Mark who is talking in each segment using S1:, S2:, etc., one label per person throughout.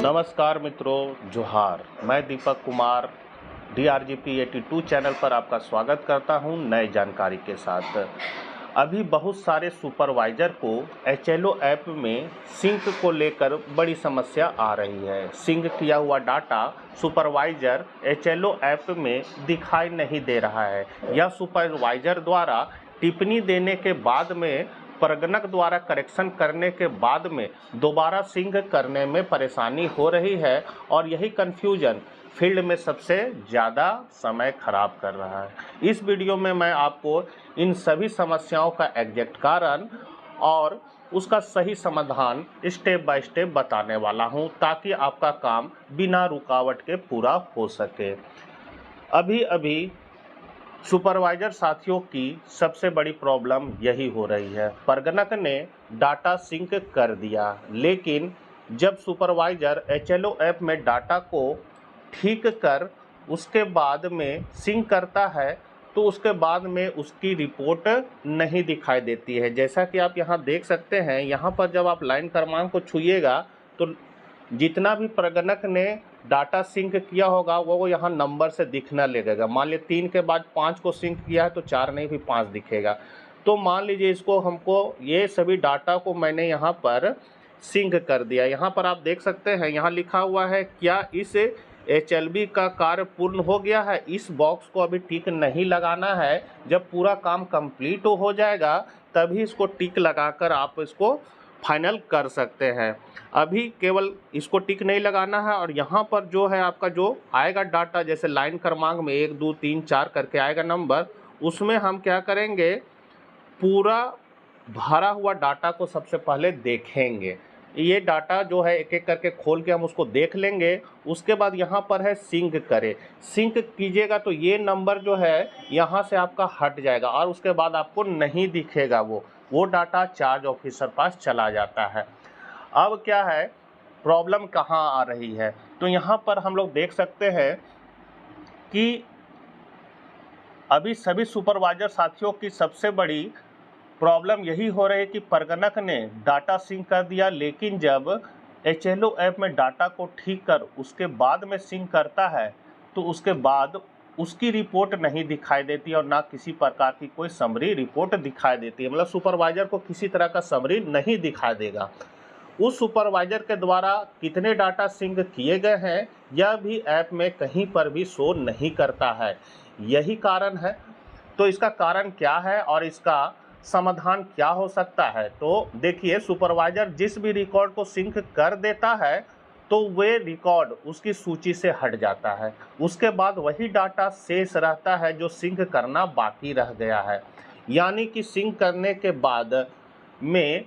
S1: नमस्कार मित्रों, जोहार। मैं दीपक कुमार DRGP 82 चैनल पर आपका स्वागत करता हूं नए जानकारी के साथ। अभी बहुत सारे सुपरवाइजर को HLO ऐप में सिंक को लेकर बड़ी समस्या आ रही है। सिंक किया हुआ डाटा सुपरवाइजर HLO ऐप में दिखाई नहीं दे रहा है। यह सुपरवाइजर द्वारा टिप्पणी देने के बाद में प्रगणक द्वारा करेक्शन करने के बाद में दोबारा सिंक करने में परेशानी हो रही है और यही कन्फ्यूजन फील्ड में सबसे ज़्यादा समय खराब कर रहा है। इस वीडियो में मैं आपको इन सभी समस्याओं का एग्जैक्ट कारण और उसका सही समाधान स्टेप बाय स्टेप बताने वाला हूं, ताकि आपका काम बिना रुकावट के पूरा हो सके। अभी सुपरवाइजर साथियों की सबसे बड़ी प्रॉब्लम यही हो रही है। प्रगणक ने डाटा सिंक कर दिया, लेकिन जब सुपरवाइजर HLO ऐप में डाटा को ठीक कर उसके बाद में सिंक करता है तो उसके बाद में उसकी रिपोर्ट नहीं दिखाई देती है। जैसा कि आप यहाँ देख सकते हैं, यहाँ पर जब आप लाइन क्रमांक को छूइएगा तो जितना भी प्रगणक ने डाटा सिंक किया होगा वो यहाँ नंबर से दिखना लगेगा। मान लीजिए 3 के बाद 5 को सिंक किया है तो 4 नहीं भी 5 दिखेगा। तो मान लीजिए इसको हमको ये सभी डाटा को मैंने यहाँ पर सिंक कर दिया। यहाँ पर आप देख सकते हैं, यहाँ लिखा हुआ है क्या इस HLB का कार्य पूर्ण हो गया है। इस बॉक्स को अभी टिक नहीं लगाना है। जब पूरा काम कंप्लीट हो जाएगा तभी इसको टिक लगाकर आप इसको फाइनल कर सकते हैं। अभी केवल इसको टिक नहीं लगाना है और यहाँ पर जो है आपका जो आएगा डाटा, जैसे लाइन क्रमांक में 1 2 3 4 करके आएगा नंबर, उसमें हम क्या करेंगे, पूरा भरा हुआ डाटा को सबसे पहले देखेंगे। ये डाटा जो है एक एक करके खोल के हम उसको देख लेंगे। उसके बाद यहाँ पर है सिंक करें। सिंक कीजिएगा तो ये नंबर जो है यहाँ से आपका हट जाएगा और उसके बाद आपको नहीं दिखेगा, वो डाटा चार्ज ऑफिसर पास चला जाता है। अब क्या है, प्रॉब्लम कहाँ आ रही है, तो यहाँ पर हम लोग देख सकते हैं कि अभी सभी सुपरवाइजर साथियों की सबसे बड़ी प्रॉब्लम यही हो रही है कि प्रगणक ने डाटा सिंक कर दिया, लेकिन जब HLO ऐप में डाटा को ठीक कर उसके बाद में सिंक करता है तो उसके बाद उसकी रिपोर्ट नहीं दिखाई देती और ना किसी प्रकार की कोई समरी रिपोर्ट दिखाई देती है। मतलब सुपरवाइजर को किसी तरह का समरी नहीं दिखाई देगा। उस सुपरवाइजर के द्वारा कितने डाटा सिंक किए गए हैं यह भी ऐप में कहीं पर भी शो नहीं करता है। यही कारण है। तो इसका कारण क्या है और इसका समाधान क्या हो सकता है, तो देखिए, सुपरवाइजर जिस भी रिकॉर्ड को सिंक कर देता है तो वे रिकॉर्ड उसकी सूची से हट जाता है। उसके बाद वही डाटा शेष रहता है जो सिंक करना बाकी रह गया है। यानी कि सिंक करने के बाद में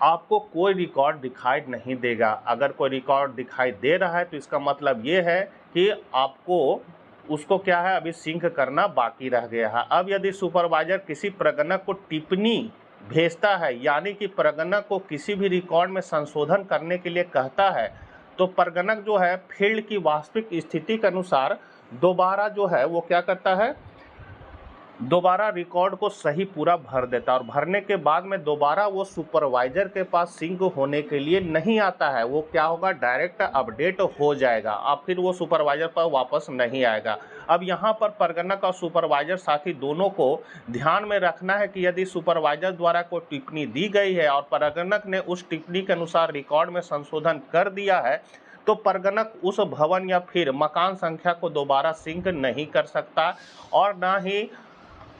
S1: आपको कोई रिकॉर्ड दिखाई नहीं देगा। अगर कोई रिकॉर्ड दिखाई दे रहा है तो इसका मतलब ये है कि आपको उसको क्या है, अभी सिंक करना बाकी रह गया है। अब यदि सुपरवाइजर किसी प्रगणक को टिप्पणी भेजता है, यानी कि प्रगणक को किसी भी रिकॉर्ड में संशोधन करने के लिए कहता है, तो प्रगणक जो है फील्ड की वास्तविक स्थिति के अनुसार दोबारा जो है वो क्या करता है, दोबारा रिकॉर्ड को सही पूरा भर देता है और भरने के बाद में दोबारा वो सुपरवाइजर के पास सिंक होने के लिए नहीं आता है। वो क्या होगा, डायरेक्ट अपडेट हो जाएगा। अब फिर वो सुपरवाइजर पर वापस नहीं आएगा। अब यहाँ पर प्रगणक और सुपरवाइजर साथी दोनों को ध्यान में रखना है कि यदि सुपरवाइजर द्वारा कोई टिप्पणी दी गई है और प्रगणक ने उस टिप्पणी के अनुसार रिकॉर्ड में संशोधन कर दिया है तो प्रगणक उस भवन या फिर मकान संख्या को दोबारा सिंक नहीं कर सकता और ना ही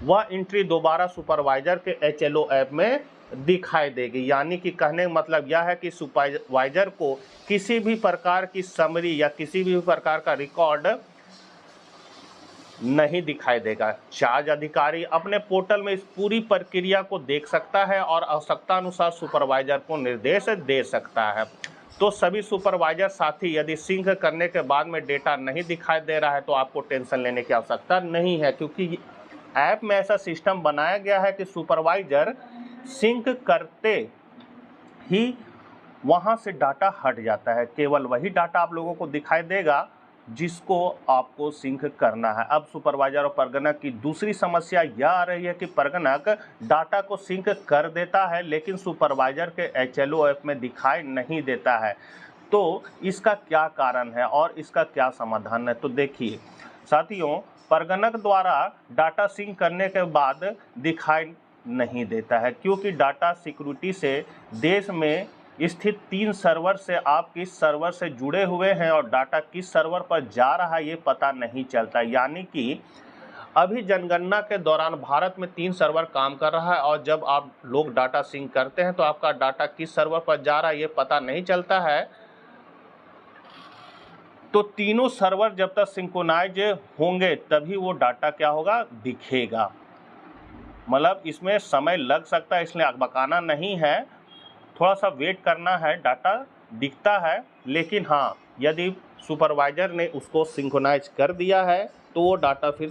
S1: वह एंट्री दोबारा सुपरवाइजर के HLO ऐप में दिखाई देगी। यानी कि कहने का मतलब यह है कि सुपरवाइजर को किसी भी प्रकार की समरी या किसी भी प्रकार का रिकॉर्ड नहीं दिखाई देगा। चार्ज अधिकारी अपने पोर्टल में इस पूरी प्रक्रिया को देख सकता है और आवश्यकता अनुसार सुपरवाइजर को निर्देश दे सकता है। तो सभी सुपरवाइजर साथी, यदि सिंक करने के बाद में डेटा नहीं दिखाई दे रहा है तो आपको टेंशन लेने की आवश्यकता नहीं है, क्योंकि ऐप में ऐसा सिस्टम बनाया गया है कि सुपरवाइजर सिंक करते ही वहां से डाटा हट जाता है। केवल वही डाटा आप लोगों को दिखाई देगा जिसको आपको सिंक करना है। अब सुपरवाइजर और प्रगणक की दूसरी समस्या यह आ रही है कि प्रगणक डाटा को सिंक कर देता है लेकिन सुपरवाइजर के HLO ऐप में दिखाई नहीं देता है। तो इसका क्या कारण है और इसका क्या समाधान है? तो देखिए साथियों, परगणक द्वारा डाटा सिंक करने के बाद दिखाई नहीं देता है, क्योंकि डाटा सिक्योरिटी से देश में स्थित 3 सर्वर से आप किस सर्वर से जुड़े हुए हैं और डाटा किस सर्वर पर जा रहा है ये पता नहीं चलता। यानी कि अभी जनगणना के दौरान भारत में 3 सर्वर काम कर रहा है और जब आप लोग डाटा सिंक करते हैं तो आपका डाटा किस सर्वर पर जा रहा है ये पता नहीं चलता है। तो तीनों सर्वर जब तक सिंक्रोनाइज होंगे तभी वो डाटा क्या होगा, दिखेगा। मतलब इसमें समय लग सकता है, इसलिए अकबकाना नहीं है, थोड़ा सा वेट करना है। डाटा दिखता है, लेकिन हाँ यदि सुपरवाइजर ने उसको सिंक्रोनाइज कर दिया है तो वो डाटा फिर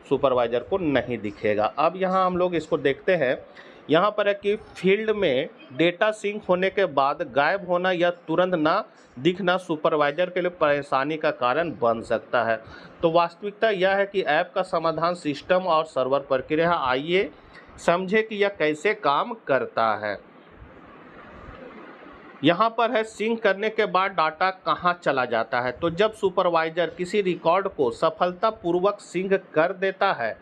S1: सुपरवाइजर को नहीं दिखेगा। अब यहाँ हम लोग इसको देखते हैं। यहाँ पर है कि फील्ड में डेटा सिंक होने के बाद गायब होना या तुरंत ना दिखना सुपरवाइजर के लिए परेशानी का कारण बन सकता है। तो वास्तविकता यह है कि ऐप का समाधान सिस्टम और सर्वर प्रक्रिया। आइए समझे कि यह कैसे काम करता है। यहाँ पर है सिंक करने के बाद डाटा कहाँ चला जाता है। तो जब सुपरवाइजर किसी रिकॉर्ड को सफलतापूर्वक सिंक कर देता है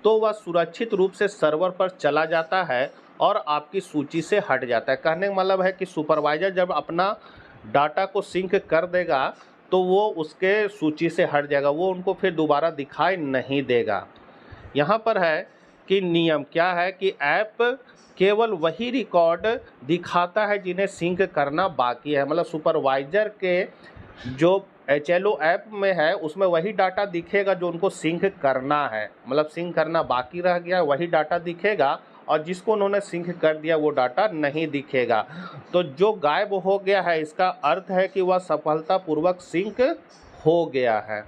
S1: तो वह सुरक्षित रूप से सर्वर पर चला जाता है और आपकी सूची से हट जाता है। कहने का मतलब है कि सुपरवाइजर जब अपना डाटा को सिंक कर देगा तो वो उसके सूची से हट जाएगा, वो उनको फिर दोबारा दिखाई नहीं देगा। यहाँ पर है कि नियम क्या है कि ऐप केवल वही रिकॉर्ड दिखाता है जिन्हें सिंक करना बाकी है। मतलब सुपरवाइजर के जो HLO ऐप में है उसमें वही डाटा दिखेगा जो उनको सिंक करना है, मतलब सिंक करना बाकी रह गया वही डाटा दिखेगा, और जिसको उन्होंने सिंक कर दिया वो डाटा नहीं दिखेगा। तो जो गायब हो गया है इसका अर्थ है कि वह सफलतापूर्वक सिंक हो गया है।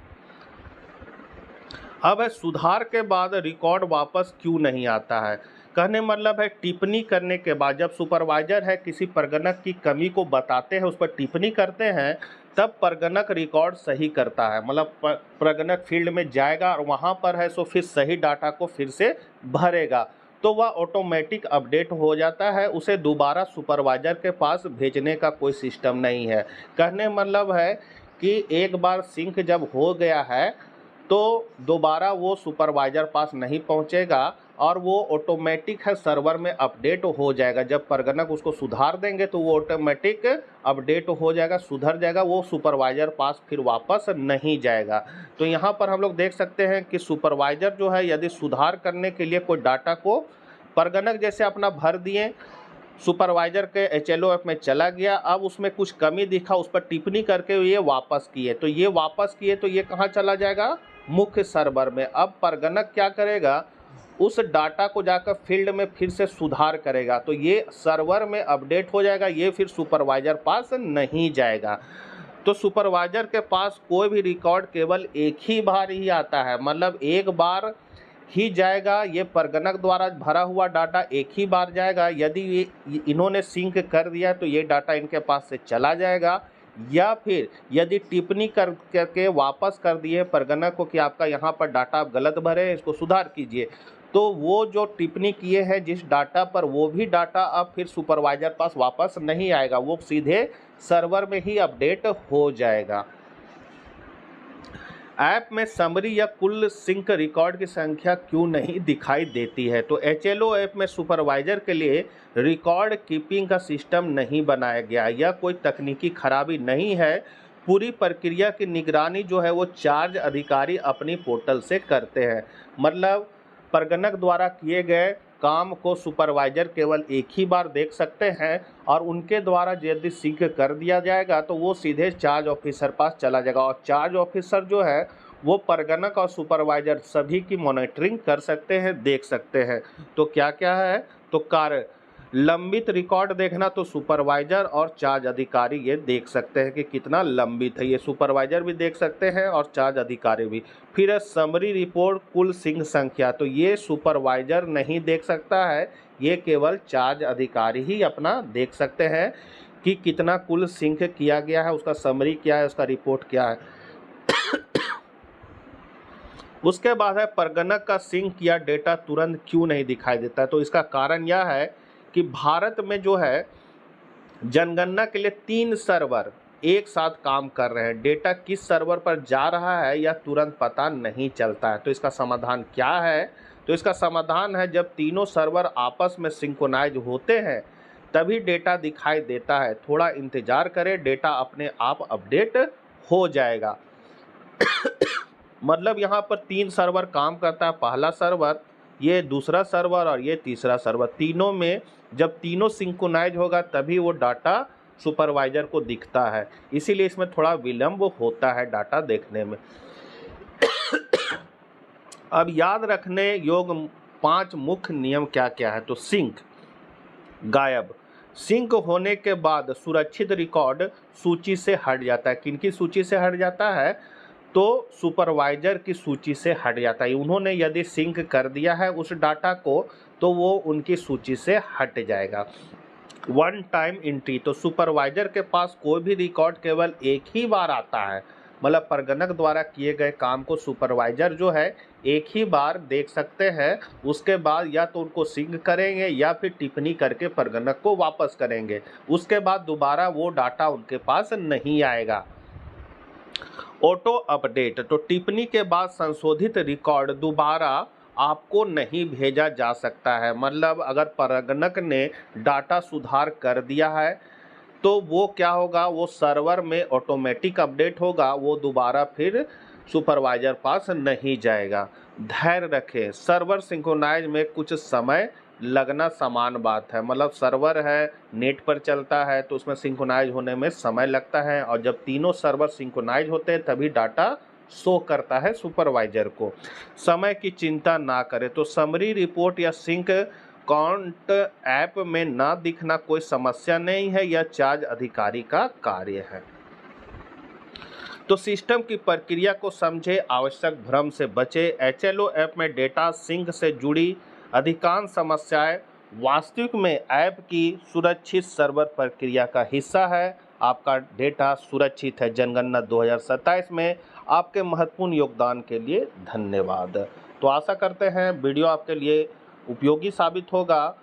S1: अब है सुधार के बाद रिकॉर्ड वापस क्यों नहीं आता है। कहने मतलब है टिप्पणी करने के बाद जब सुपरवाइजर है किसी परगणक की कमी को बताते हैं, उस पर टिप्पणी करते हैं, तब परगणक रिकॉर्ड सही करता है। मतलब परगणक फील्ड में जाएगा और वहाँ पर है सो फिर सही डाटा को फिर से भरेगा, तो वह ऑटोमेटिक अपडेट हो जाता है। उसे दोबारा सुपरवाइजर के पास भेजने का कोई सिस्टम नहीं है। कहने मतलब है कि एक बार सिंक जब हो गया है तो दोबारा वो सुपरवाइजर पास नहीं पहुंचेगा और वो ऑटोमेटिक है सर्वर में अपडेट हो जाएगा। जब परगणक उसको सुधार देंगे तो वो ऑटोमेटिक अपडेट हो जाएगा, सुधर जाएगा, वो सुपरवाइजर पास फिर वापस नहीं जाएगा। तो यहाँ पर हम लोग देख सकते हैं कि सुपरवाइजर जो है यदि सुधार करने के लिए कोई डाटा को परगणक जैसे अपना भर दिए, सुपरवाइजर के HLO ऐप में चला गया, अब उसमें कुछ कमी दिखा, उस पर टिप्पणी करके ये वापस किए, तो ये वापस किए तो ये कहाँ चला जाएगा, मुख्य सर्वर में। अब परगणक क्या करेगा, उस डाटा को जाकर फील्ड में फिर से सुधार करेगा, तो ये सर्वर में अपडेट हो जाएगा, ये फिर सुपरवाइजर पास नहीं जाएगा। तो सुपरवाइजर के पास कोई भी रिकॉर्ड केवल एक ही बार ही आता है, मतलब एक बार ही जाएगा। ये परगणक द्वारा भरा हुआ डाटा एक ही बार जाएगा। यदि ये इन्होंने सिंक कर दिया तो ये डाटा इनके पास से चला जाएगा, या फिर यदि टिप्पणी करके वापस कर दिए परगणक को कि आपका यहाँ पर डाटा आप गलत भरे, इसको सुधार कीजिए, तो वो जो टिप्पणी किए हैं जिस डाटा पर, वो भी डाटा अब फिर सुपरवाइजर पास वापस नहीं आएगा, वो सीधे सर्वर में ही अपडेट हो जाएगा। ऐप में समरी या कुल सिंक रिकॉर्ड की संख्या क्यों नहीं दिखाई देती है। तो HLO ऐप में सुपरवाइजर के लिए रिकॉर्ड कीपिंग का सिस्टम नहीं बनाया गया। यह कोई तकनीकी खराबी नहीं है, पूरी प्रक्रिया की निगरानी जो है वो चार्ज अधिकारी अपनी पोर्टल से करते हैं। मतलब परगणक द्वारा किए गए काम को सुपरवाइजर केवल एक ही बार देख सकते हैं, और उनके द्वारा यदि सिंक कर दिया जाएगा तो वो सीधे चार्ज ऑफिसर पास चला जाएगा, और चार्ज ऑफिसर जो है वो परगणक और सुपरवाइजर सभी की मॉनिटरिंग कर सकते हैं, देख सकते हैं। तो क्या क्या है, तो कार्य लंबित रिकॉर्ड देखना, तो सुपरवाइजर और चार्ज अधिकारी ये देख सकते हैं कि कितना लंबित है, ये सुपरवाइजर भी देख सकते हैं और चार्ज अधिकारी भी। फिर है समरी रिपोर्ट कुल सिंक संख्या, तो ये सुपरवाइजर नहीं देख सकता है, ये केवल चार्ज अधिकारी ही अपना देख सकते हैं कि कितना कुल सिंक किया गया है, उसका समरी क्या है, उसका रिपोर्ट क्या है। उसके बाद है परगणक का सिंक किया डेटा तुरंत क्यों नहीं दिखाई देता। तो इसका कारण यह है कि भारत में जो है जनगणना के लिए 3 सर्वर एक साथ काम कर रहे हैं। डेटा किस सर्वर पर जा रहा है यह तुरंत पता नहीं चलता है। तो इसका समाधान क्या है? तो इसका समाधान है, जब तीनों सर्वर आपस में सिंक्रोनाइज होते हैं तभी डेटा दिखाई देता है। थोड़ा इंतजार करें, डेटा अपने आप अपडेट हो जाएगा। मतलब यहाँ पर 3 सर्वर काम करता है। पहला सर्वर, ये दूसरा सर्वर और ये तीसरा सर्वर। तीनों में जब तीनों सिंक्रोनाइज होगा तभी वो डाटा सुपरवाइजर को दिखता है। इसीलिए इसमें थोड़ा विलंब होता है डाटा देखने में। अब याद रखने योग्य 5 मुख्य नियम क्या क्या है? तो सिंक, गायब। सिंक होने के बाद सुरक्षित रिकॉर्ड सूची से हट जाता है। किनकी सूची से हट जाता है? तो सुपरवाइजर की सूची से हट जाता है। उन्होंने यदि सिंक कर दिया है उस डाटा को तो वो उनकी सूची से हट जाएगा। वन टाइम एंट्री, तो सुपरवाइजर के पास कोई भी रिकॉर्ड केवल एक ही बार आता है। मतलब प्रगणक द्वारा किए गए काम को सुपरवाइजर जो है एक ही बार देख सकते हैं। उसके बाद या तो उनको सिंक करेंगे या फिर टिप्पणी करके प्रगणक को वापस करेंगे। उसके बाद दोबारा वो डाटा उनके पास नहीं आएगा। ऑटो अपडेट, तो टिप्पणी के बाद संशोधित रिकॉर्ड दोबारा आपको नहीं भेजा जा सकता है। मतलब अगर प्रगणक ने डाटा सुधार कर दिया है तो वो क्या होगा, वो सर्वर में ऑटोमेटिक अपडेट होगा, वो दोबारा फिर सुपरवाइजर पास नहीं जाएगा। धैर्य रखें, सर्वर सिंक्रोनाइज में कुछ समय लगना समान बात है। मतलब सर्वर है, नेट पर चलता है तो उसमें सिंक्रोनाइज होने में समय लगता है, और जब तीनों सर्वर सिंक्रोनाइज होते हैं तभी डाटा शो करता है सुपरवाइजर को। समय की चिंता ना करें, तो समरी रिपोर्ट या सिंक काउंट ऐप में ना दिखना कोई समस्या नहीं है, यह चार्ज अधिकारी का कार्य है। तो सिस्टम की प्रक्रिया को समझे, आवश्यक भ्रम से बचे। HLO ऐप में डेटा सिंक से जुड़ी अधिकांश समस्याएं वास्तविक में ऐप की सुरक्षित सर्वर प्रक्रिया का हिस्सा है। आपका डेटा सुरक्षित है। जनगणना 2027 में आपके महत्वपूर्ण योगदान के लिए धन्यवाद। तो आशा करते हैं वीडियो आपके लिए उपयोगी साबित होगा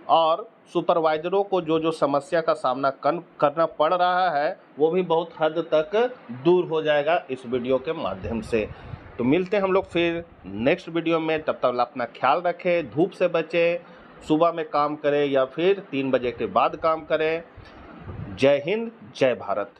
S1: और सुपरवाइजरों को जो जो समस्या का सामना करना पड़ रहा है वो भी बहुत हद तक दूर हो जाएगा इस वीडियो के माध्यम से। तो मिलते हैं हम लोग फिर नेक्स्ट वीडियो में। तब तक अपना ख्याल रखें, धूप से बचें, सुबह में काम करें या फिर 3 बजे के बाद काम करें। जय हिंद, जय भारत।